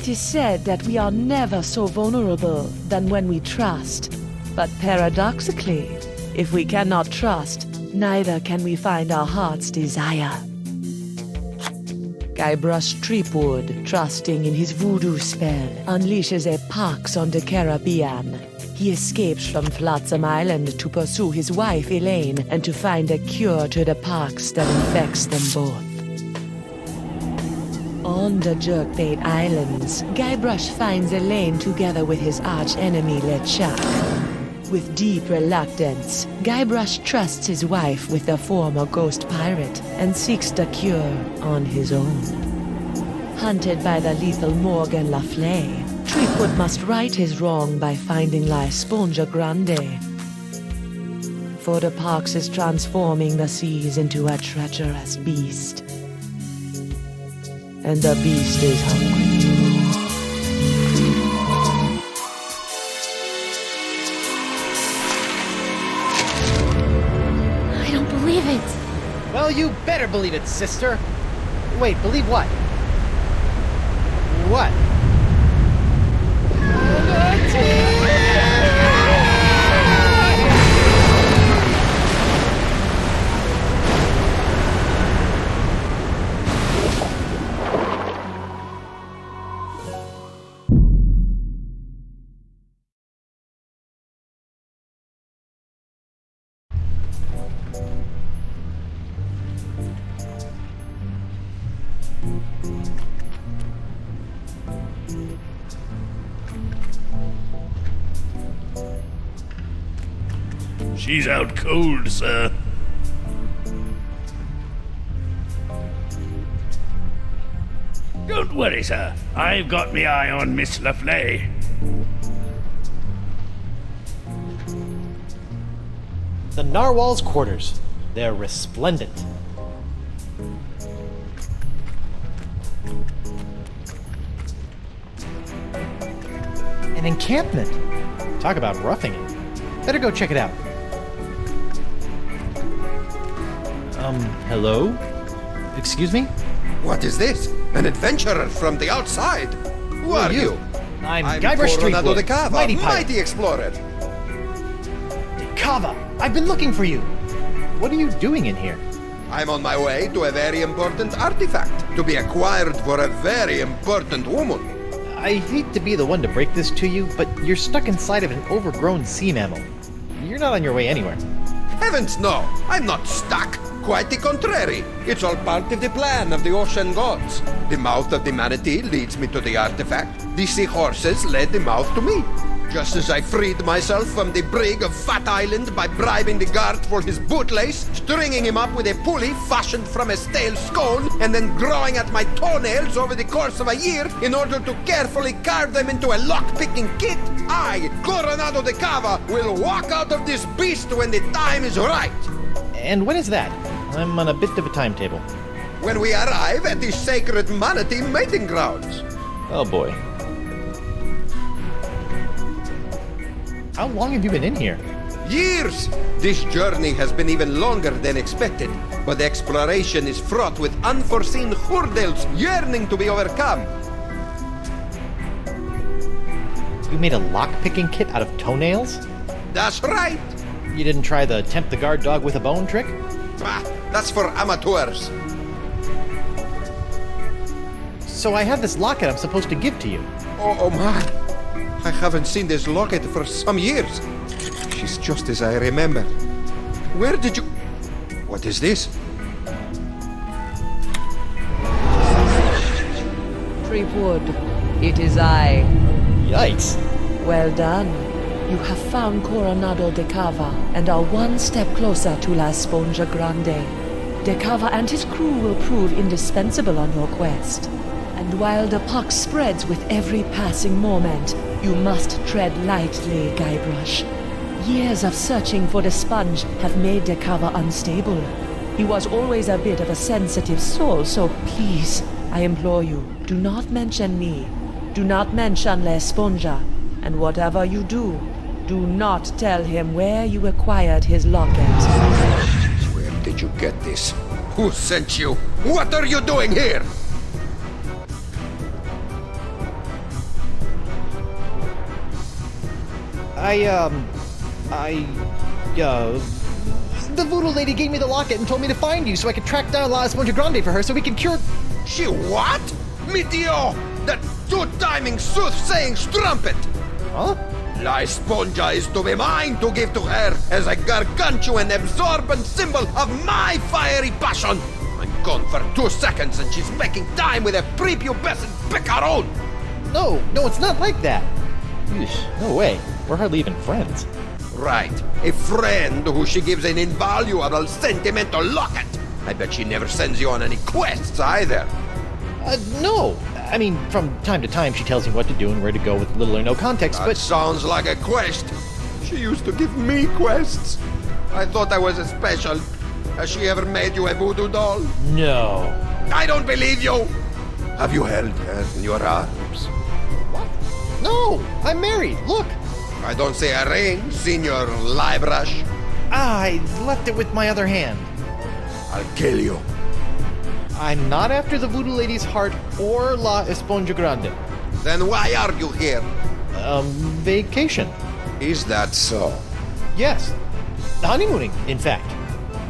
It is said that we are never so vulnerable than when we trust. But paradoxically, if we cannot trust, neither can we find our heart's desire. Guybrush Threepwood, trusting in his voodoo spell, unleashes a pox on the Caribbean. He escapes from Flotsam Island to pursue his wife Elaine and to find a cure to the pox that infects them both. On the Jerkbait Islands, Guybrush finds Elaine together with his arch-enemy LeChuck. With deep reluctance, Guybrush trusts his wife with the former ghost pirate and seeks the cure on his own. Hunted by the lethal Morgan Le Fay, Threepwood must right his wrong by finding La Esponja Grande. For the pox is transforming the seas into a treacherous beast. And the beast is hungry. I don't believe it. Well, you better believe it, sister. Wait, believe what? What? She's out cold, sir. Don't worry, sir. I've got me eye on Miss Le Fay. The Narwhal's quarters. They're resplendent. An encampment. Talk about roughing it. Better go check it out. Hello? Excuse me? What is this? An adventurer from the outside? Who are you? I'm Guybrush Coronado Threepwood, de Cava, mighty pirate. mighty explorer. De Cava! I've been looking for you! What are you doing in here? I'm on my way to a very important artifact, to be acquired for a very important woman. I hate to be the one to break this to you, but you're stuck inside of an overgrown sea mammal. You're not on your way anywhere. Heavens no, I'm not stuck. Quite the contrary. It's all part of the plan of the ocean gods. The mouth of the manatee leads me to the artifact. The seahorses led the mouth to me. Just as I freed myself from the brig of Fat Island by bribing the guard for his bootlace, stringing him up with a pulley fashioned from a stale scone, and then growing at my toenails over the course of a year in order to carefully carve them into a lock-picking kit, I, Coronado de Cava, will walk out of this beast when the time is right. And when is that? I'm on a bit of a timetable. When we arrive at the sacred manatee mating grounds. Oh boy. How long have you been in here? Years! This journey has been even longer than expected, but exploration is fraught with unforeseen hurdles yearning to be overcome. You made a lock-picking kit out of toenails? That's right! You didn't try the tempt the guard dog with a bone trick? Ah, that's for amateurs. So I have this locket I'm supposed to give to you. Oh my! I haven't seen this locket for some years. She's just as I remember. Where did you... What is this? Threepwood, it is I. Yikes. Well done. You have found Coronado de Cava and are one step closer to La Esponja Grande. De Cava and his crew will prove indispensable on your quest. And while the pox spreads with every passing moment, you must tread lightly, Guybrush. Years of searching for the sponge have made De Cava unstable. He was always a bit of a sensitive soul, so please, I implore you, do not mention me. Do not mention La Esponja. And whatever you do, do not tell him where you acquired his locket. Where did you get this? Who sent you? What are you doing here? The voodoo lady gave me the locket and told me to find you so I could track down La Esponja Grande for her so we can cure... She what? Mi Dio! That two-timing soothsaying strumpet! Huh? La Esponja is to be mine to give to her as a gargantuan absorbent symbol of my fiery passion! I'm gone for 2 seconds and she's making time with a prepubescent picaron! No, it's not like that. Eesh, no way. We're hardly even friends. Right, a friend who she gives an invaluable sentimental locket. I bet she never sends you on any quests either. No. I mean, from time to time she tells me what to do and where to go with little or no context, That but... sounds like a quest. She used to give me quests. I thought I was a special. Has she ever made you a voodoo doll? No. I don't believe you! Have you held her in your arms? What? No! I'm married! Look! I don't see a ring, Senor Liebrush. I left it with my other hand. I'll kill you. I'm not after the voodoo lady's heart or La Esponja Grande. Then why are you here? Vacation. Is that so? Yes. Honeymooning, in fact.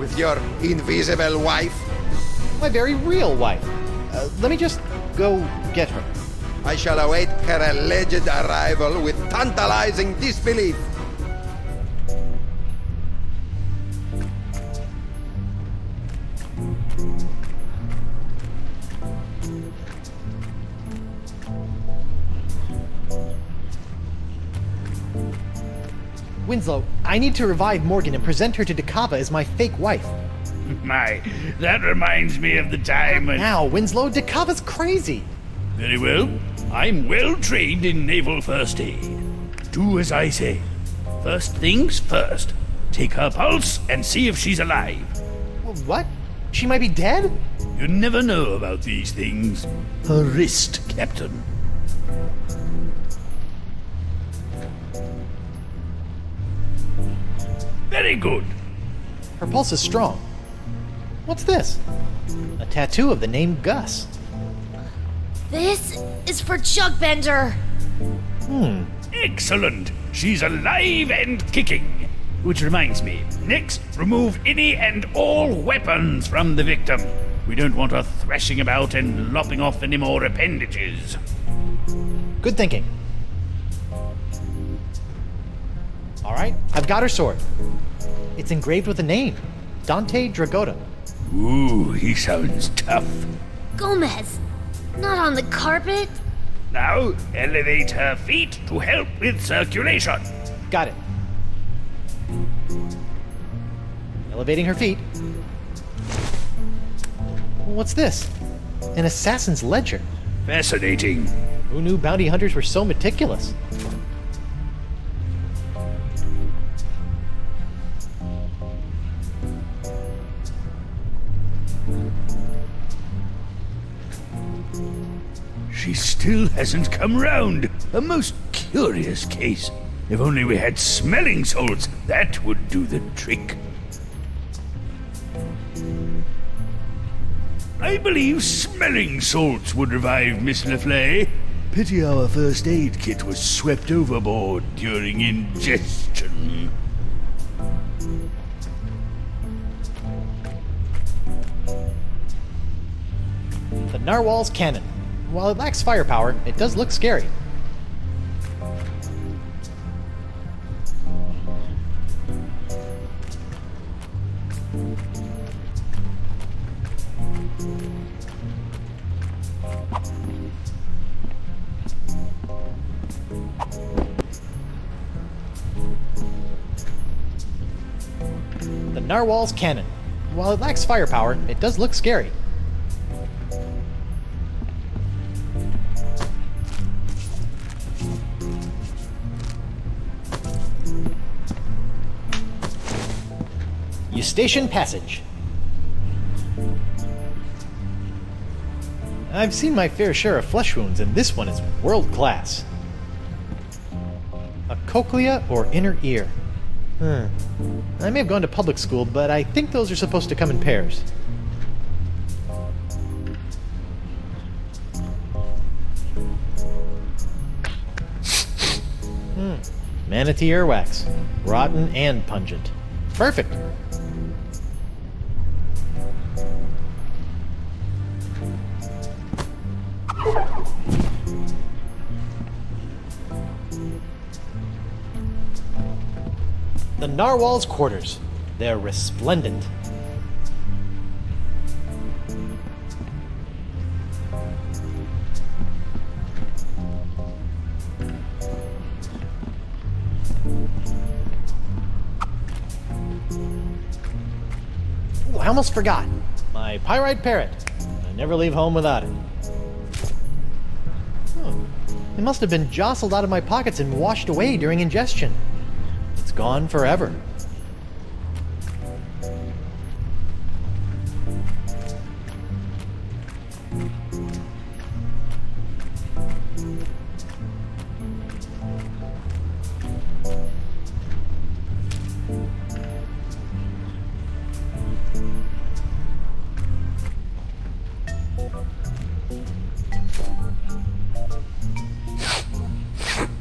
With your invisible wife? My very real wife. Let me just go get her. I shall await her alleged arrival with tantalizing disbelief. Winslow, I need to revive Morgan and present her to Dakava as my fake wife. My, that reminds me of the time when... Now, Winslow, Dakava's crazy. Very well. I'm well trained in naval first aid. Do as I say. First things first. Take her pulse and see if she's alive. What? She might be dead? You never know about these things. Her wrist, Captain. Very good. Her pulse is strong. What's this? A tattoo of the name Gus. This is for Chuckbender. Excellent. She's alive and kicking. Which reminds me, next, remove any and all weapons from the victim. We don't want her thrashing about and lopping off any more appendages. Good thinking. All right, I've got her sword. It's engraved with a name, Dante Dragota. Ooh, he sounds tough. Gomez, not on the carpet. Now, elevate her feet to help with circulation. Got it. Elevating her feet. What's this? An assassin's ledger. Fascinating. Who knew bounty hunters were so meticulous? She still hasn't come round. A most curious case. If only we had smelling salts, that would do the trick. I believe smelling salts would revive Miss LaFleur. Pity our first aid kit was swept overboard during ingestion. The narwhal's cannon. While it lacks firepower, it does look scary. The narwhal's cannon. While it lacks firepower, it does look scary. Eustachian Passage. I've seen my fair share of flesh wounds, and this one is world class. A cochlea or inner ear. I may have gone to public school, but I think those are supposed to come in pairs. Manatee earwax. Rotten and pungent. Perfect. The narwhal's quarters. They're resplendent. Ooh, I almost forgot. My pyrite parrot. I never leave home without it. Oh, it must have been jostled out of my pockets and washed away during ingestion. It's gone forever.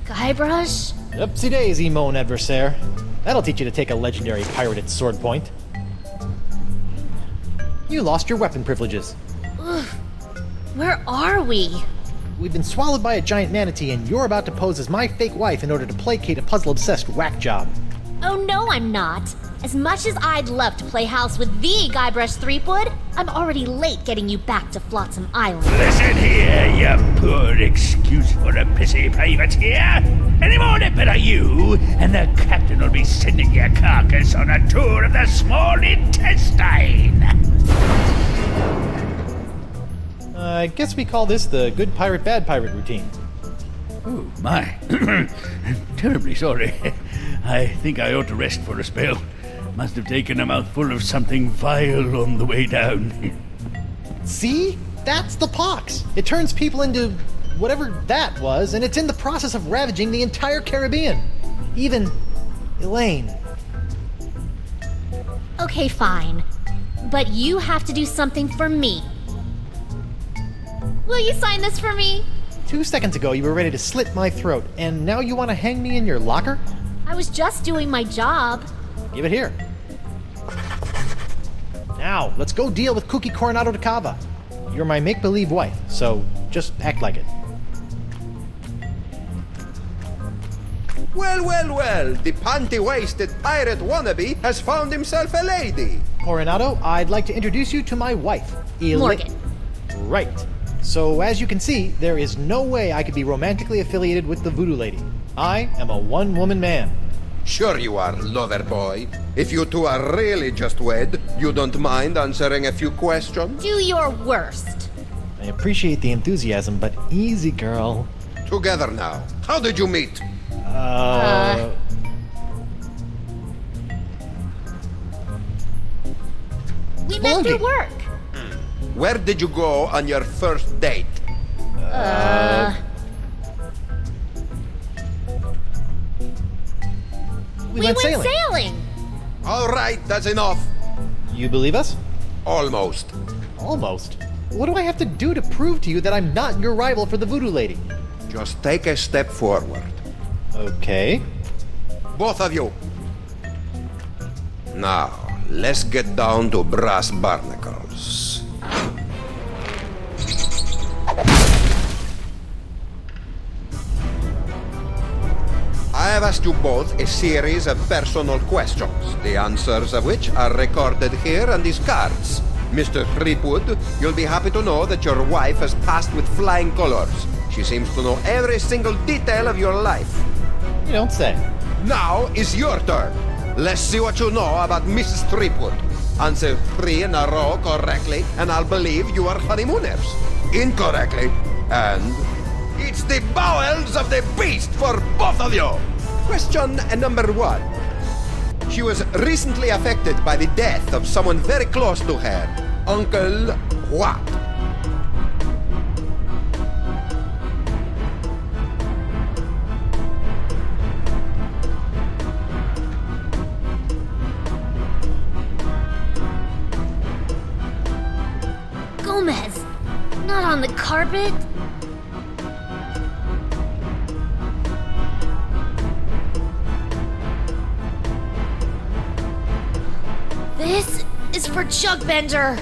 Guybrush? Oopsie daisy, mon adversaire. That'll teach you to take a legendary pirated sword point. You lost your weapon privileges. Ugh. Where are we? We've been swallowed by a giant manatee, and you're about to pose as my fake wife in order to placate a puzzle-obsessed whack job. Oh no, I'm not. As much as I'd love to play house with the Guybrush Threepwood, I'm already late getting you back to Flotsam Island. Listen here, you poor excuse for a pissy privateer. Any more nipper are you, and the captain will be sending your carcass on a tour of the small intestine. I guess we call this the good pirate, bad pirate routine. Oh, my. Terribly sorry. I think I ought to rest for a spell. Must have taken a mouthful of something vile on the way down. See? That's the pox. It turns people into whatever that was, and it's in the process of ravaging the entire Caribbean. Even Elaine. Okay, fine. But you have to do something for me. Will you sign this for me? 2 seconds ago, you were ready to slit my throat, and now you want to hang me in your locker? I was just doing my job. Give it here. Now, let's go deal with Cookie Coronado de Cava. You're my make-believe wife, so just act like it. Well, well, well, the panty-waisted pirate wannabe has found himself a lady. Coronado, I'd like to introduce you to my wife, Morgan. Right. So, as you can see, there is no way I could be romantically affiliated with the voodoo lady. I am a one-woman man. Sure you are, lover boy. If you two are really just wed, you don't mind answering a few questions? Do your worst. I appreciate the enthusiasm, but easy, girl. Together now. How did you meet? We met through Spelunky. work. Where did you go on your first date? We We went went sailing. sailing. All right, that's enough. You believe us? Almost. Almost. What do I have to do to prove to you that I'm not your rival for the voodoo lady? Just take a step forward. Okay. Both of you. Now, let's get down to brass barnacles. I have asked you both a series of personal questions, the answers of which are recorded here on these cards. Mr. Threepwood, you'll be happy to know that your wife has passed with flying colors. She seems to know every single detail of your life. You don't say. Now is your turn. Let's see what you know about Mrs. Threepwood. Answer 3 in a row correctly, and I'll believe you are honeymooners. Incorrectly, and it's the bowels of the beast for both of you. Question number 1. She was recently affected by the death of someone very close to her. Uncle what? Gomez, not on the carpet. Spelunky. 2 seconds ago, you were ready to slit my throat, and now you want to hang me in your locker? Give it here. Now, let's go deal with Cookie Coronado de Cava. You're my make-believe wife, so just act like it. This is for Chugbender.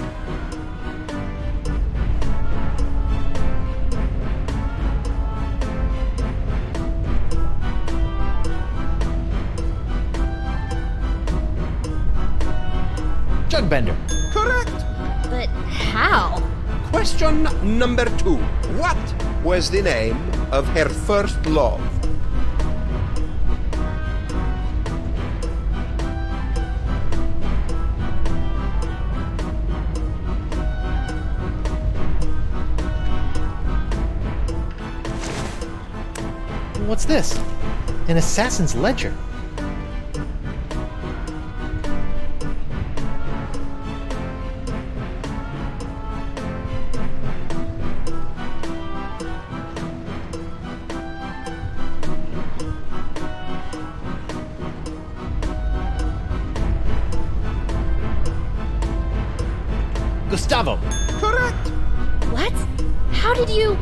Jugbender. Correct. But how? Question number 2. What was the name of her first love? What's this? An assassin's ledger. Gustavo. Correct. What? How did you...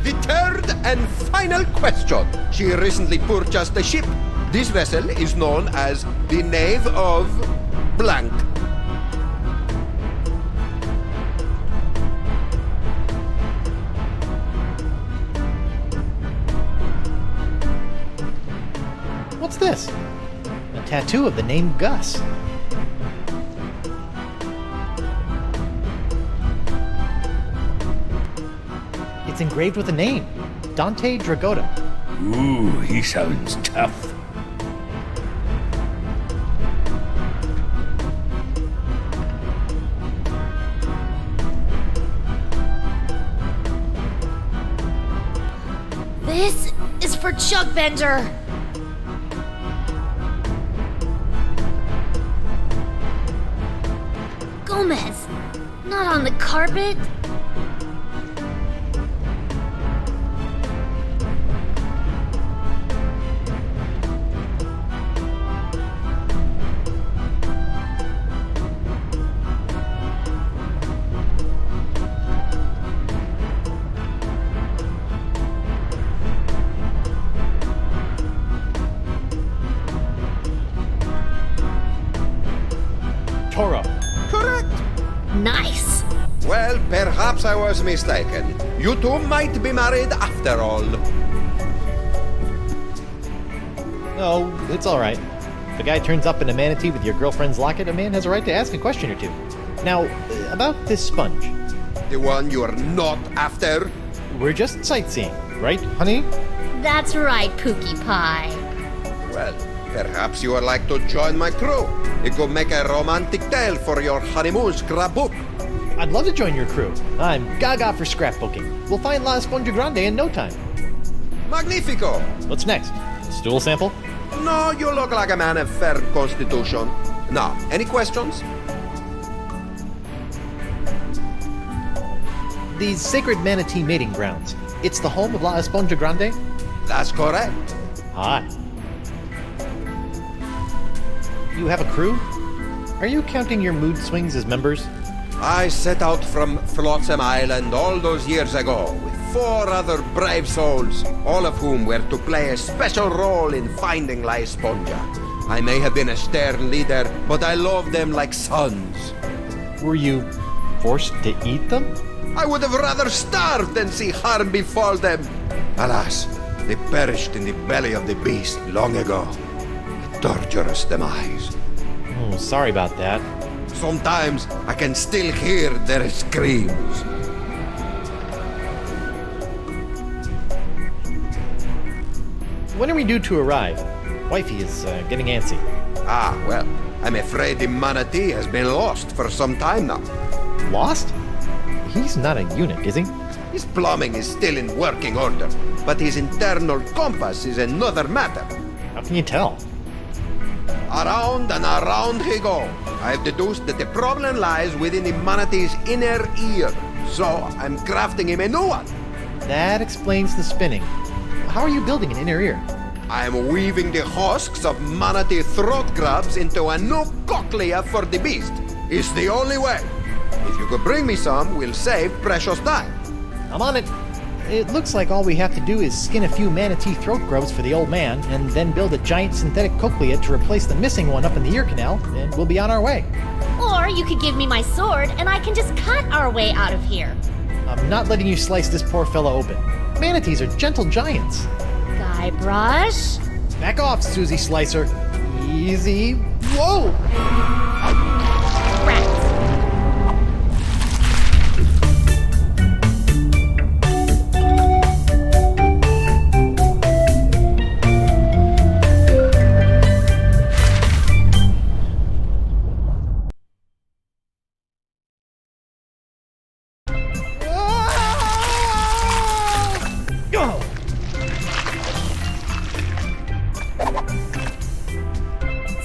The third and final question. She recently purchased a ship. This vessel is known as the Knave of Blank. What's this? A tattoo of the name Gus. It's engraved with a name, Dante Dragotta. Ooh, he sounds tough. This is for Chugbender. Gomez, not on the carpet. Toro. Correct. Nice. Well, perhaps I was mistaken. You two might be married after all. Oh, it's alright. If a guy turns up in a manatee with your girlfriend's locket, a man has a right to ask a question or two. Now, about this sponge. The one you're not after? We're just sightseeing, right, honey? That's right, Pookie Pie. Well, perhaps you would like to join my crew. It could make a romantic tale for your honeymoon scrapbook. I'd love to join your crew. I'm gaga for scrapbooking. We'll find La Esponja Grande in no time. Magnifico! What's next? Stool sample? No, you look like a man of fair constitution. Now, any questions? These sacred manatee mating grounds. It's the home of La Esponja Grande? That's correct. Hot. You have a crew? Are you counting your mood swings as members? I set out from Flotsam Island all those years ago with 4 other brave souls, all of whom were to play a special role in finding La Esponja. I may have been a stern leader, but I loved them like sons. Were you forced to eat them? I would have rather starved than see harm befall them. Alas, they perished in the belly of the beast long ago. A torturous demise. Oh, sorry about that. Sometimes I can still hear their screams. When are we due to arrive? Wifey is getting antsy. Ah, well, I'm afraid the manatee has been lost for some time now. Lost? He's not a eunuch, is he? His plumbing is still in working order, but his internal compass is another matter. How can you tell? Around and around he goes. I've deduced that the problem lies within the manatee's inner ear, so I'm crafting him a new one. That explains the spinning. How are you building an inner ear? I'm weaving the husks of manatee throat grabs into a new cochlea for the beast. It's the only way. If you could bring me some, we'll save precious time. I'm on it. it looks like all we have to do is skin a few manatee throat grubs for the old man, and then build a giant synthetic cochlea to replace the missing one up in the ear canal, and we'll be on our way. Or you could give me my sword and I can just cut our way out of here. I'm not letting you slice this poor fella open. Manatees are gentle giants. Guybrush? Back off, Susie Slicer. Easy. Whoa! Rats.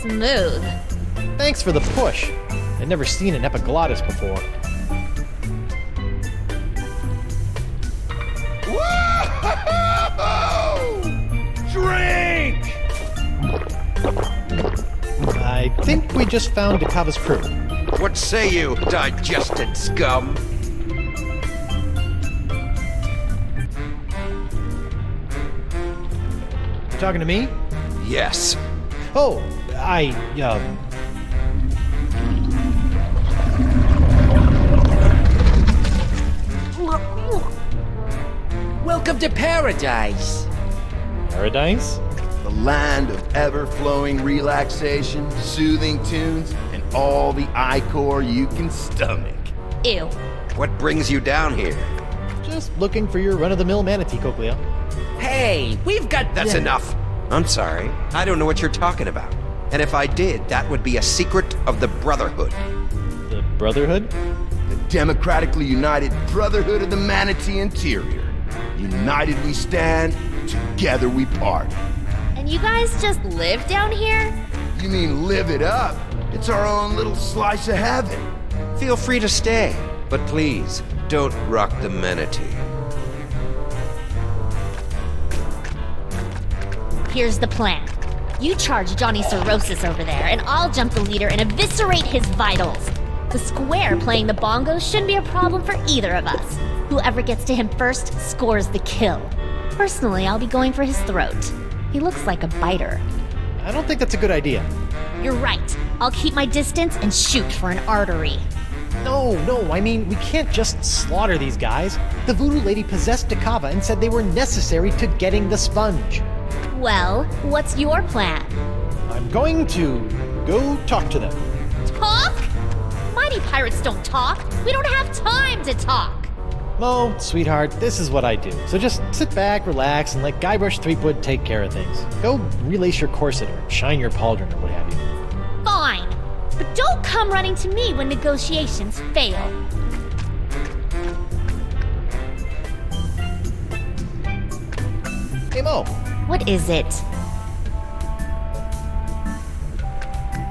Smooth. Thanks for the push. I'd never seen an epiglottis before. Whoa! Drink! I think we just found Dakava's crew. What say you, digested scum? You talking to me? Yes. Oh, Welcome to paradise. Paradise? The land of ever-flowing relaxation, soothing tunes, and all the ichor you can stomach. Ew. What brings you down here? Just looking for your run-of-the-mill manatee cochlea. Hey, we've got... That's enough. I'm sorry. I don't know what you're talking about. And if I did, that would be a secret of the Brotherhood. The Brotherhood? The democratically united brotherhood of the manatee interior. United we stand, together we part. And you guys just live down here? You mean live it up? It's our own little slice of heaven. Feel free to stay, but please, don't rock the manatee. Here's the plan. You charge Johnny Cirrhosis over there, and I'll jump the leader and eviscerate his vitals. The square playing the bongos shouldn't be a problem for either of us. Whoever gets to him first scores the kill. Personally, I'll be going for his throat. He looks like a biter. I don't think that's a good idea. You're right. I'll keep my distance and shoot for an artery. No, I mean, we can't just slaughter these guys. The voodoo lady possessed Dakava and said they were necessary to getting the sponge. Well, what's your plan? I'm going to go talk to them. Talk? Mighty pirates don't talk. We don't have time to talk. Mo, sweetheart, this is what I do. So just sit back, relax, and let Guybrush Threepwood take care of things. Go relace your corset or shine your pauldron or what have you. Fine. But don't come running to me when negotiations fail. Hey, Mo. What is it?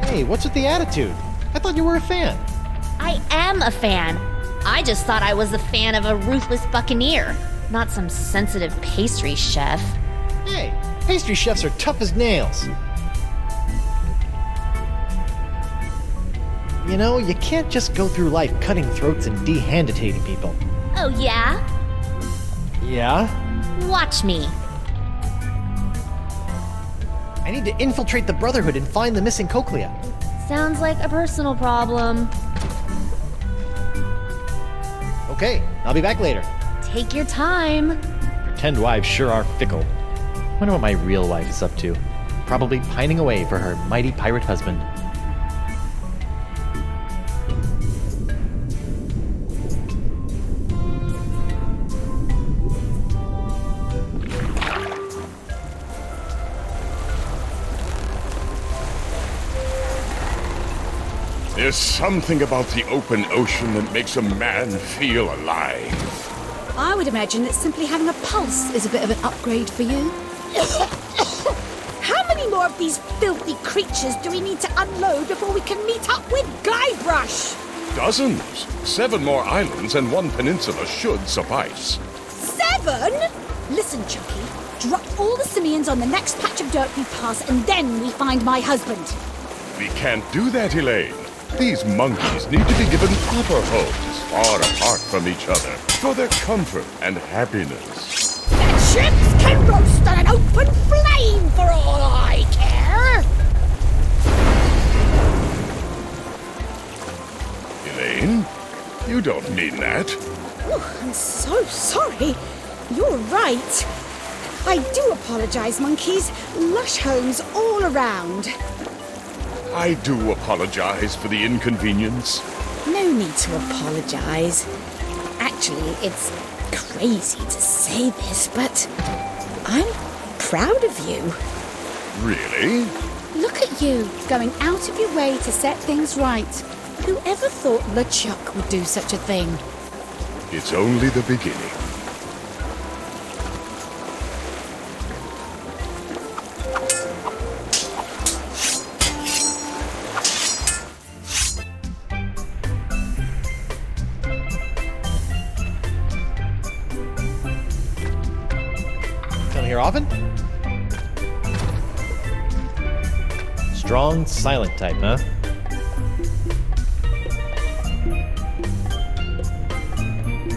Hey, what's with the attitude? I thought you were a fan. I am a fan. I just thought I was a fan of a ruthless buccaneer, not some sensitive pastry chef. Hey, pastry chefs are tough as nails. You know, you can't just go through life cutting throats and dehanditating people. Oh, yeah? Yeah? Watch me. I need to infiltrate the Brotherhood and find the missing cochlea. Sounds like a personal problem. Okay, I'll be back later. Take your time. Pretend wives sure are fickle. Wonder what my real wife is up to. Probably pining away for her mighty pirate husband. There's something about the open ocean that makes a man feel alive. I would imagine that simply having a pulse is a bit of an upgrade for you. How many more of these filthy creatures do we need to unload before we can meet up with Guybrush? Dozens. 7 more islands and 1 peninsula should suffice. 7? Listen, Chucky. Drop all the simians on the next patch of dirt we pass, and then we find my husband. We can't do that, Elaine. These monkeys need to be given proper homes. far apart from each other for their comfort and happiness. The ships can roast on an open flame for all I care! Elaine, you don't mean that. Oh, I'm so sorry. You're right. I do apologize, monkeys. Lush homes all around. I do apologize for the inconvenience. No need to apologize. Actually, it's crazy to say this, but I'm proud of you. Really? Look at you, going out of your way to set things right. Whoever thought LeChuck would do such a thing? It's only the beginning. Come here often? Strong, silent type, huh?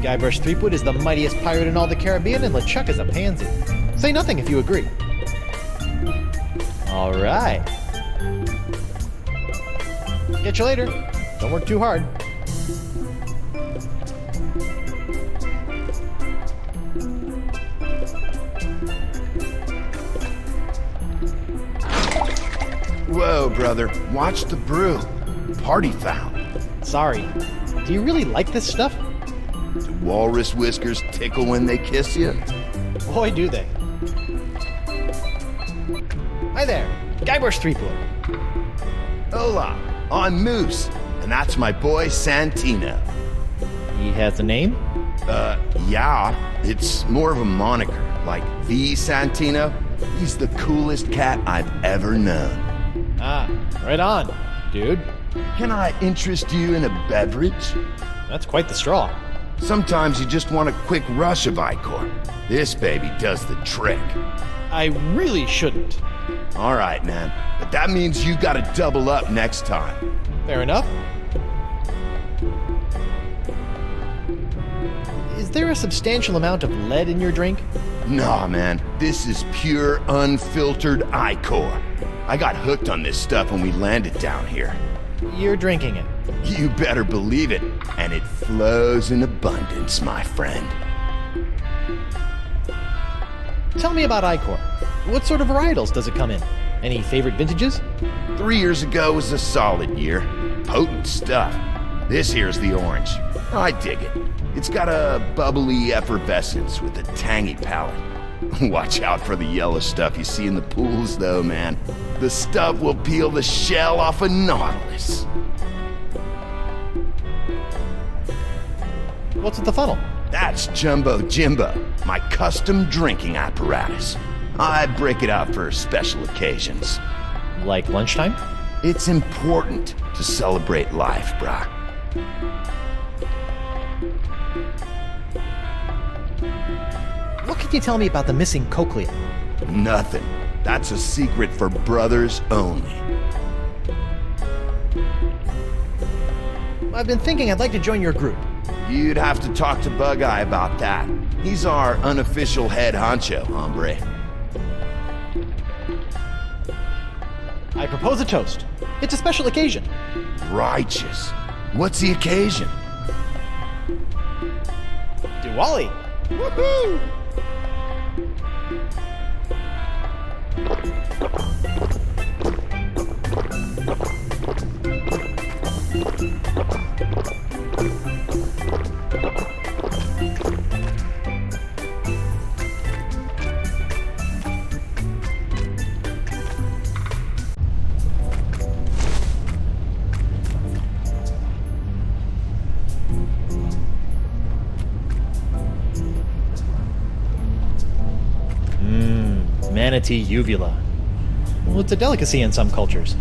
Guybrush Threepwood is the mightiest pirate in all the Caribbean, and LeChuck is a pansy. Say nothing if you agree. All right. Catch you later. Don't work too hard. Whoa, brother. Watch the brew. Party foul. Sorry. Do you really like this stuff? Do walrus whiskers tickle when they kiss you? Boy, do they. Hi there. Guybrush Threepwood. Hola, I'm Moose, and that's my boy Santino. He has a name? Yeah, it's more of a moniker, like the Santino. He's the coolest cat I've ever known. Ah, right on, dude. Can I interest you in a beverage? That's quite the straw. Sometimes you just want a quick rush of Icor. This baby does the trick. I really shouldn't. All right, man, but that means you gotta double up next time. Fair enough. Is there a substantial amount of lead in your drink? Nah, man, this is pure, unfiltered Icor. I got hooked on this stuff when we landed down here. You're drinking it. You better believe it, and it flows in abundance, my friend. Tell me about Icor. What sort of varietals does it come in? Any favorite vintages? 3 years ago was a solid year. Potent stuff. This here's the orange. I dig it. It's got a bubbly effervescence with a tangy palate. Watch out for the yellow stuff you see in the pools, though, man. The stuff will peel the shell off a nautilus. What's with the funnel? That's Jumbo Jimbo, my custom drinking apparatus. I break it out for special occasions. Like lunchtime? It's important to celebrate life, brah. What can you tell me about the missing cochlea? Nothing. That's a secret for brothers only. I've been thinking I'd like to join your group. You'd have to talk to Bug-Eye about that. He's our unofficial head honcho, hombre. I propose a toast. It's a special occasion. Righteous. What's the occasion? Diwali. Woohoo! Manatee uvula. Well, it's a delicacy in some cultures.